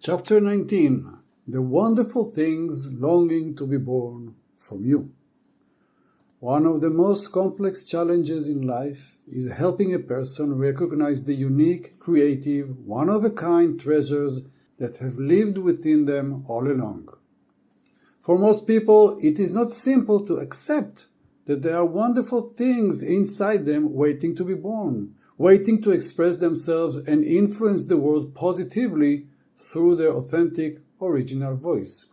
Chapter 19. The Wonderful Things Longing to be Born from You. One of the most complex challenges in life is helping a person recognize the unique, creative, one-of-a-kind treasures that have lived within them all along. For most people, it is not simple to accept that there are wonderful things inside them waiting to be born, waiting to express themselves and influence the world positively through their authentic, original voice.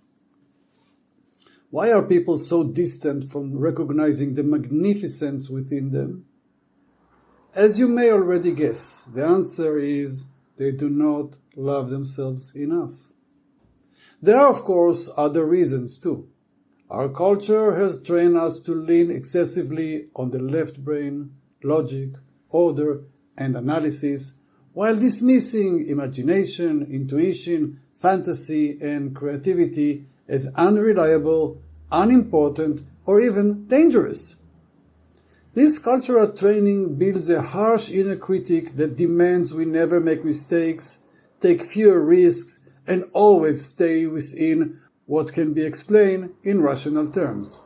Why are people so distant from recognizing the magnificence within them? As you may already guess, the answer is they do not love themselves enough. There are, of course, other reasons too. Our culture has trained us to lean excessively on the left brain, logic, order, and analysis, while dismissing imagination, intuition, fantasy, and creativity as unreliable, unimportant, or even dangerous. This cultural training builds a harsh inner critic that demands we never make mistakes, take fewer risks, and always stay within what can be explained in rational terms.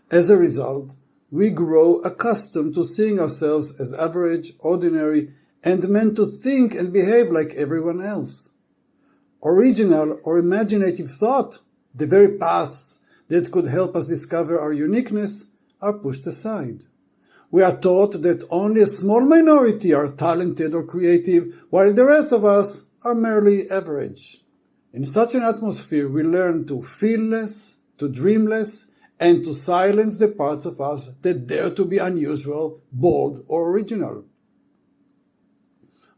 As a result, we grow accustomed to seeing ourselves as average, ordinary, and meant to think and behave like everyone else. Original or imaginative thought, the very paths that could help us discover our uniqueness, are pushed aside. We are taught that only a small minority are talented or creative, while the rest of us are merely average. In such an atmosphere, we learn to feel less, to dream less, and to silence the parts of us that dare to be unusual, bold, or original.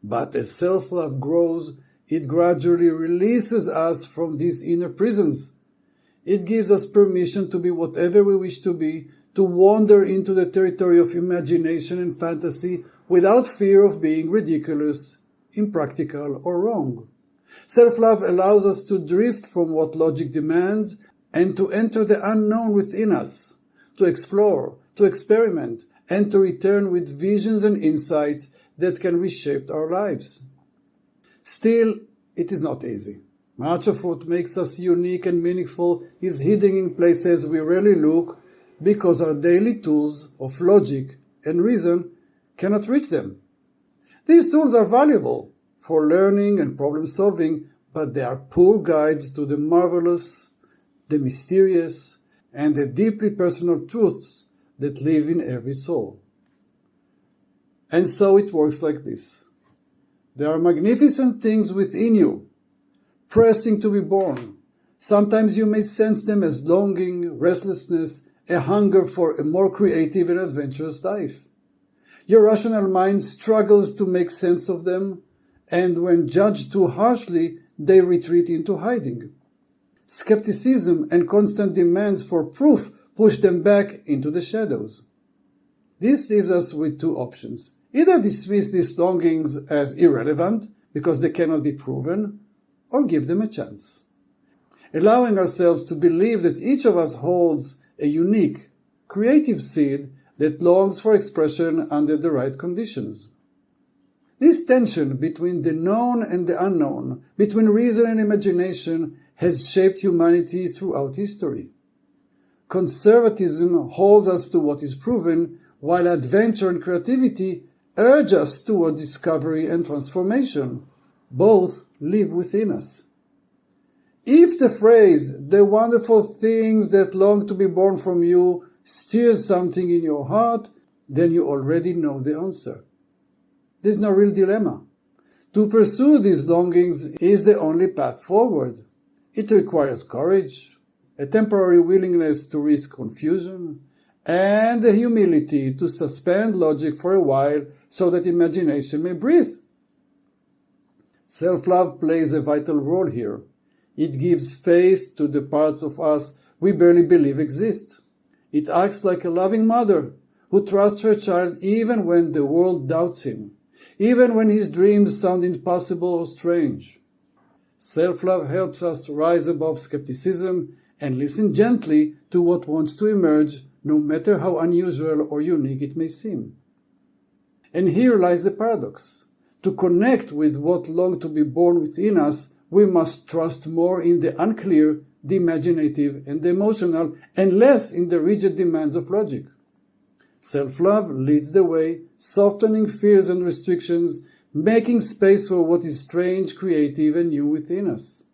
But as self-love grows, it gradually releases us from these inner prisons. It gives us permission to be whatever we wish to be, to wander into the territory of imagination and fantasy without fear of being ridiculous, impractical, or wrong. Self-love allows us to drift from what logic demands and to enter the unknown within us, to explore, to experiment, and to return with visions and insights that can reshape our lives. Still, it is not easy. Much of what makes us unique and meaningful is hidden in places we rarely look because our daily tools of logic and reason cannot reach them. These tools are valuable for learning and problem solving, but they are poor guides to the marvelous, the mysterious, and the deeply personal truths that live in every soul. And so it works like this. There are magnificent things within you, pressing to be born. Sometimes you may sense them as longing, restlessness, a hunger for a more creative and adventurous life. Your rational mind struggles to make sense of them, and when judged too harshly, they retreat into hiding. Skepticism and constant demands for proof push them back into the shadows. This leaves us with two options. Either dismiss these longings as irrelevant because they cannot be proven, or give them a chance. Allowing ourselves to believe that each of us holds a unique, creative seed that longs for expression under the right conditions. This tension between the known and the unknown, between reason and imagination, has shaped humanity throughout history. Conservatism holds us to what is proven, while adventure and creativity urge us toward discovery and transformation. Both live within us. If the phrase, "the wonderful things that long to be born from you," stirs something in your heart, then you already know the answer. There's no real dilemma. To pursue these longings is the only path forward. It requires courage, a temporary willingness to risk confusion, and the humility to suspend logic for a while so that imagination may breathe. Self-love plays a vital role here. It gives faith to the parts of us we barely believe exist. It acts like a loving mother who trusts her child even when the world doubts him, even when his dreams sound impossible or strange. Self-love helps us rise above skepticism and listen gently to what wants to emerge, no matter how unusual or unique it may seem. And here lies the paradox. To connect with what longs to be born within us, we must trust more in the unclear, the imaginative, and the emotional, and less in the rigid demands of logic. Self-love leads the way, softening fears and restrictions, making space for what is strange, creative, and new within us.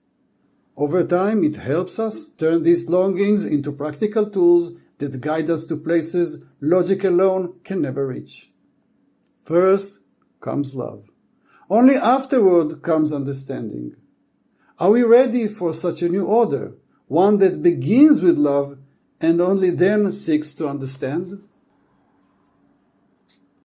Over time, it helps us turn these longings into practical tools that guide us to places logic alone can never reach. First comes love. Only afterward comes understanding. Are we ready for such a new order, one that begins with love and only then seeks to understand?